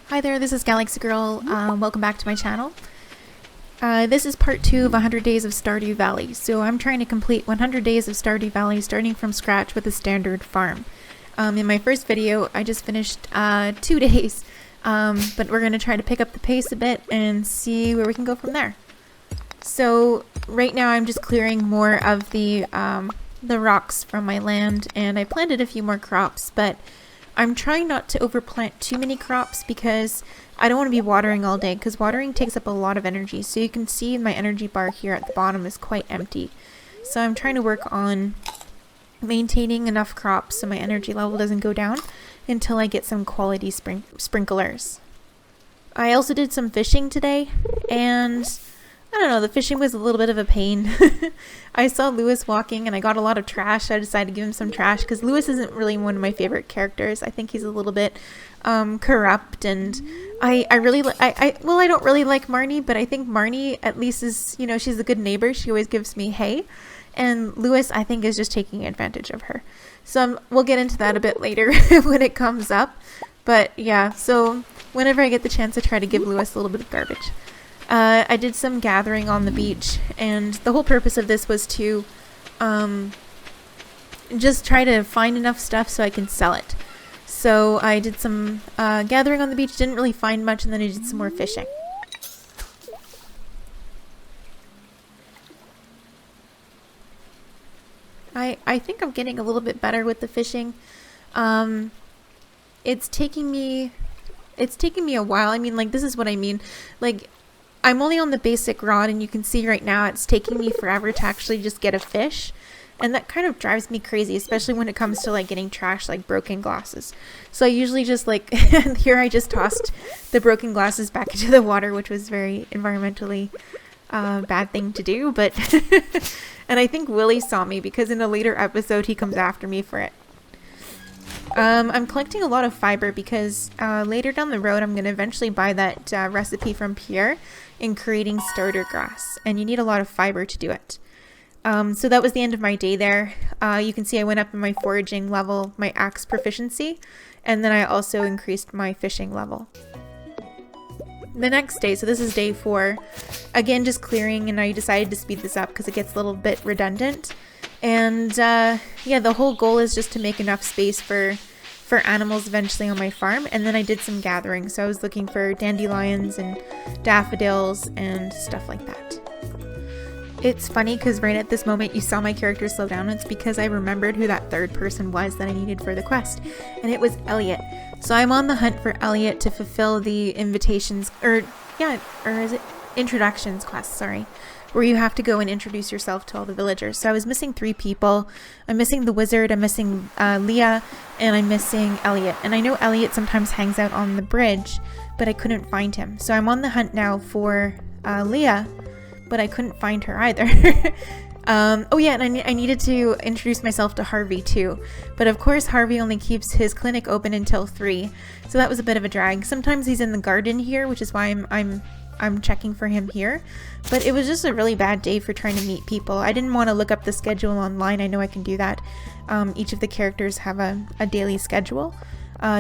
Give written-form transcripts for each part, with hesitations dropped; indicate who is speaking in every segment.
Speaker 1: Hi there, this is Galaxy Girl. Welcome back to my channel. This is part 2 of 100 Days of Stardew Valley. So I'm trying to complete 100 Days of Stardew Valley starting from scratch with a standard farm. In my first video, I just finished 2 days, but we're going to try to pick up the pace a bit and see where we can go from there. So right now I'm just clearing more of the rocks from my land, and I planted a few more crops, but I'm trying not to overplant too many crops because I don't want to be watering all day, because watering takes up a lot of energy. So you can see my energy bar here at the bottom is quite empty. So I'm trying to work on maintaining enough crops so my energy level doesn't go down until I get some quality sprinklers. I also did some fishing today, and I don't know, the fishing was a little bit of a pain. I saw Lewis walking and I got a lot of trash. I decided to give him some trash because Lewis isn't really one of my favorite characters. I think he's a little bit corrupt, and I don't really like Marnie, but I think Marnie at least is, you know, she's a good neighbor. She always gives me hay. And Lewis, I think, is just taking advantage of her. So we'll get into that a bit later when it comes up. But yeah, so whenever I get the chance, I try to give Lewis a little bit of garbage. I did some gathering on the beach, and the whole purpose of this was to just try to find enough stuff so I can sell it. So I did some gathering on the beach, didn't really find much, and then I did some more fishing. I think I'm getting a little bit better with the fishing. It's taking me a while. I mean, like, this is what I mean. Like, I'm only on the basic rod, and you can see right now it's taking me forever to actually just get a fish. And that kind of drives me crazy, especially when it comes to like getting trash like broken glasses. So I usually just like, here I just tossed the broken glasses back into the water, which was very environmentally bad thing to do. But, and I think Willie saw me because in a later episode he comes after me for it. I'm collecting a lot of fiber because later down the road I'm going to eventually buy that recipe from Pierre in creating starter grass, and you need a lot of fiber to do it. So that was the end of my day there. You can see I went up in my foraging level, my axe proficiency, and then I also increased my fishing level. The next day, so this is day 4, again just clearing, and I decided to speed this up because it gets a little bit redundant. And yeah, the whole goal is just to make enough space for animals eventually on my farm. And then I did some gathering, so I was looking for dandelions and daffodils and stuff like that. It's funny because right at this moment you saw my character slow down. It's because I remembered who that third person was that I needed for the quest, and it was Elliot. So I'm on the hunt for Elliot to fulfill the invitations, or is it introductions quest, sorry, where you have to go and introduce yourself to all the villagers. So I was missing 3 people. I'm missing the wizard, I'm missing Leah, and I'm missing Elliot. And I know Elliot sometimes hangs out on the bridge, but I couldn't find him. So I'm on the hunt now for Leah, but I couldn't find her either. Oh yeah, and I needed to introduce myself to Harvey too. But of course Harvey only keeps his clinic open until 3, so that was a bit of a drag. Sometimes he's in the garden here, which is why I'm checking for him here. But it was just a really bad day for trying to meet people. I didn't want to look up the schedule online. I know I can do that. Each of the characters have a daily schedule,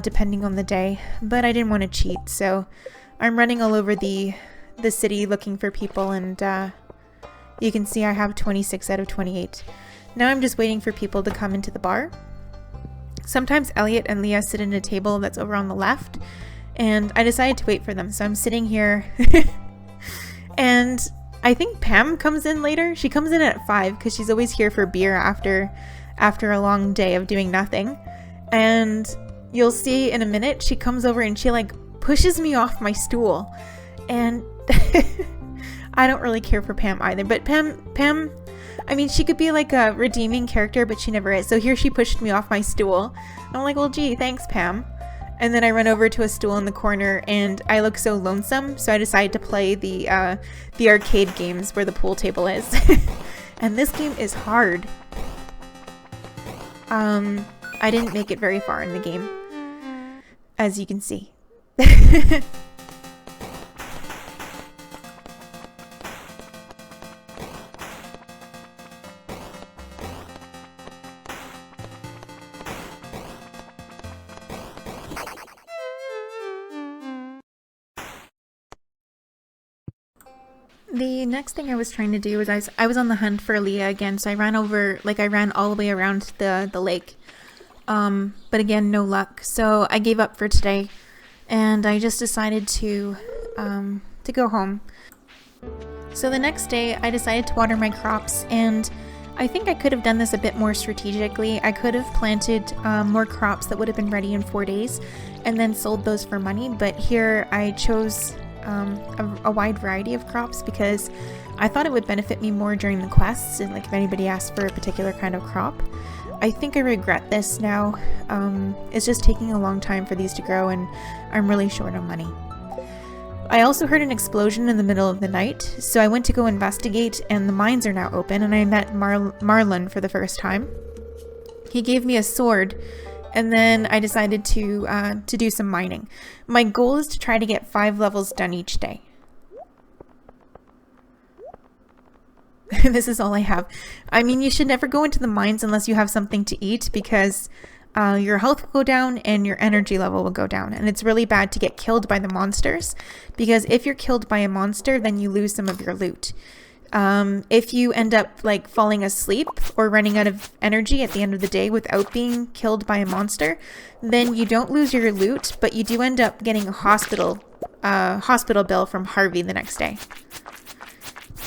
Speaker 1: depending on the day. But I didn't want to cheat, so I'm running all over the city looking for people, and you can see I have 26 out of 28. Now I'm just waiting for people to come into the bar. Sometimes Elliot and Leah sit at a table that's over on the left, and I decided to wait for them. So I'm sitting here and I think Pam comes in later. She comes in at 5 because she's always here for beer after a long day of doing nothing. And you'll see in a minute, she comes over and she like pushes me off my stool. And I don't really care for Pam either, but Pam, I mean, she could be like a redeeming character, but she never is. So here she pushed me off my stool. I'm like, well, gee, thanks, Pam. And then I run over to a stool in the corner, and I look so lonesome, so I decided to play the arcade games where the pool table is. And this game is hard. I didn't make it very far in the game, as you can see. The next thing I was trying to do was I was on the hunt for Leah again, so I ran over, like I ran all the way around the lake. But again, no luck. So I gave up for today, and I just decided to go home. So the next day I decided to water my crops, and I think I could have done this a bit more strategically. I could have planted more crops that would have been ready in 4 days and then sold those for money, but here I chose a wide variety of crops because I thought it would benefit me more during the quests, and like if anybody asked for a particular kind of crop. I think I regret this now. It's just taking a long time for these to grow, and I'm really short on money. I also heard an explosion in the middle of the night, so I went to go investigate, and the mines are now open, and I met Marlon for the first time. He gave me a sword, and then I decided to do some mining. My goal is to try to get 5 levels done each day. This is all I have. I mean, you should never go into the mines unless you have something to eat, because your health will go down and your energy level will go down. And it's really bad to get killed by the monsters, because if you're killed by a monster, then you lose some of your loot. If you end up like falling asleep or running out of energy at the end of the day without being killed by a monster, then you don't lose your loot, but you do end up getting a hospital bill from Harvey the next day.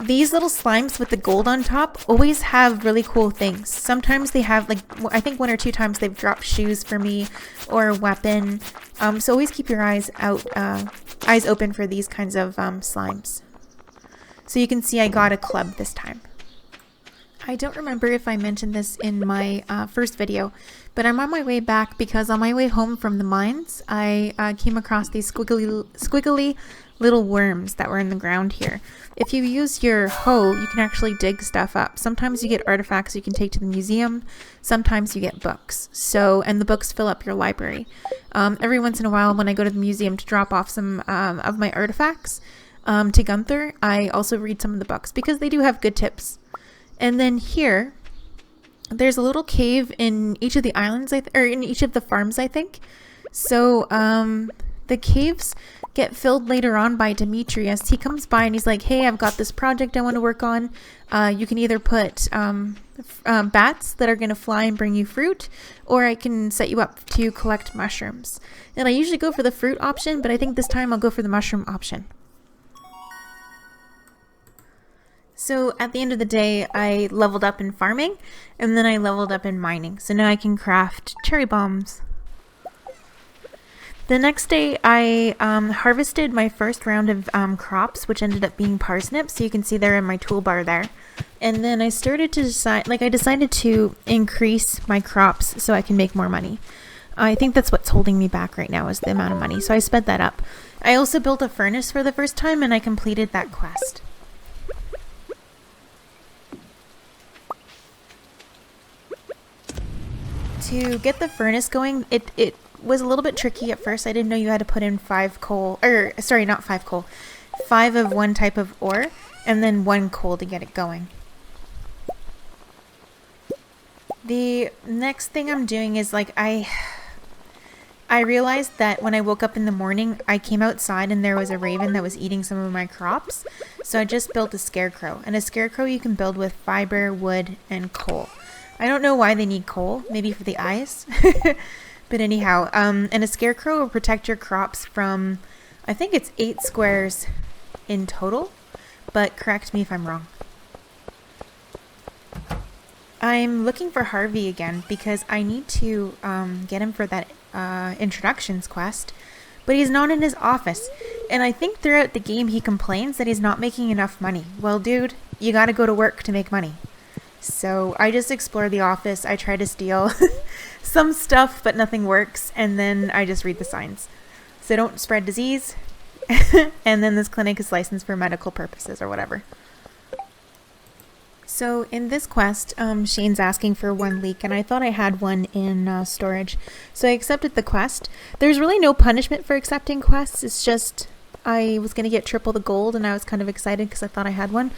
Speaker 1: These little slimes with the gold on top always have really cool things. Sometimes they have, like, I think 1 or 2 times they've dropped shoes for me or a weapon. So always keep your eyes open for these kinds of slimes. So you can see I got a club this time. I don't remember if I mentioned this in my first video, but I'm on my way back because on my way home from the mines, I came across these squiggly little worms that were in the ground here. If you use your hoe, you can actually dig stuff up. Sometimes you get artifacts you can take to the museum. Sometimes you get books. And the books fill up your library. Every once in a while when I go to the museum to drop off some of my artifacts to Gunther, I also read some of the books because they do have good tips. And then here, there's a little cave in each of the islands, or in each of the farms, I think. So the caves get filled later on by Demetrius. He comes by and he's like, hey, I've got this project I want to work on. You can either put bats that are going to fly and bring you fruit, or I can set you up to collect mushrooms. And I usually go for the fruit option, but I think this time I'll go for the mushroom option. So at the end of the day, I leveled up in farming, and then I leveled up in mining. So now I can craft cherry bombs. The next day, I harvested my first round of crops, which ended up being parsnips. So you can see they're in my toolbar there. And then I started to I decided to increase my crops so I can make more money. I think that's what's holding me back right now is the amount of money. So I sped that up. I also built a furnace for the first time, and I completed that quest. To get the furnace going, it was a little bit tricky at first. I didn't know you had to put in 5 coal, or sorry, not 5 coal, 5 of one type of ore, and then 1 coal to get it going. The next thing I'm doing is like I realized that when I woke up in the morning, I came outside and there was a raven that was eating some of my crops. So I just built a scarecrow, and a scarecrow you can build with fiber, wood, and coal. I don't know why they need coal, maybe for the eyes. But anyhow, and a scarecrow will protect your crops from, I think it's 8 squares in total, but correct me if I'm wrong. I'm looking for Harvey again because I need to get him for that introductions quest, but he's not in his office. And I think throughout the game he complains that he's not making enough money. Well, dude, you gotta go to work to make money. So I just explore the office. I try to steal some stuff, but nothing works. And then I just read the signs. So don't spread disease. And then this clinic is licensed for medical purposes or whatever. So in this quest, Shane's asking for 1 leek, and I thought I had one in storage. So I accepted the quest. There's really no punishment for accepting quests. It's just I was going to get triple the gold, and I was kind of excited because I thought I had one.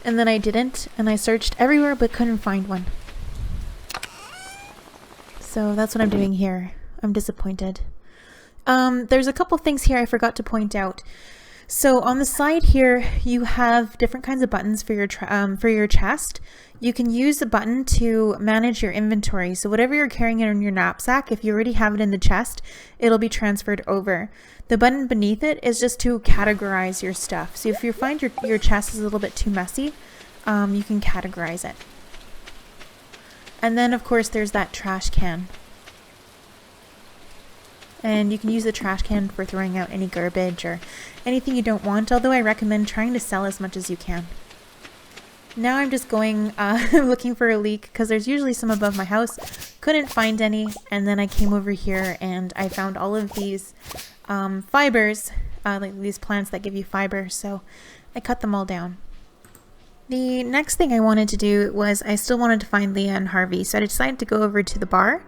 Speaker 1: And then I didn't, and I searched everywhere but couldn't find one. So that's what I'm doing here. I'm disappointed. There's a couple things here I forgot to point out. So on the side here, you have different kinds of buttons for your chest. You can use the button to manage your inventory. So whatever you're carrying in your knapsack, if you already have it in the chest, it'll be transferred over. The button beneath it is just to categorize your stuff. So if you find your chest is a little bit too messy, you can categorize it. And then of course there's that trash can. And you can use the trash can for throwing out any garbage or anything you don't want, although I recommend trying to sell as much as you can. Now I'm just going looking for a leek because there's usually some above my house. Couldn't find any, and then I came over here and I found all of these fibers, like these plants that give you fiber, so I cut them all down. The next thing I wanted to do was I still wanted to find Leah and Harvey, so I decided to go over to the bar.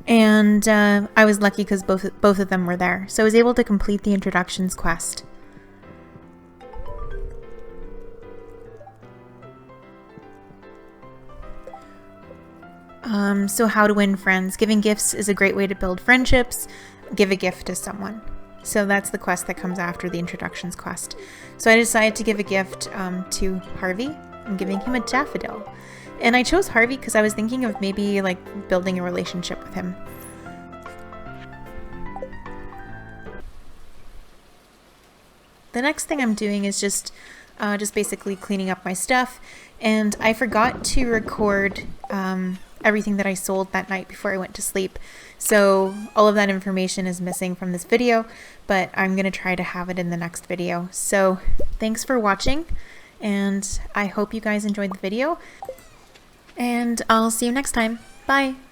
Speaker 1: And I was lucky because both of them were there. So I was able to complete the introductions quest. So how to win friends. Giving gifts is a great way to build friendships. Give a gift to someone. So that's the quest that comes after the introductions quest. So I decided to give a gift to Harvey. I'm giving him a daffodil. And I chose Harvey because I was thinking of maybe like building a relationship with him. The next thing I'm doing is just basically cleaning up my stuff, and I forgot to record everything that I sold that night before I went to sleep. So all of that information is missing from this video, but I'm going to try to have it in the next video. So thanks for watching, and I hope you guys enjoyed the video. And I'll see you next time. Bye!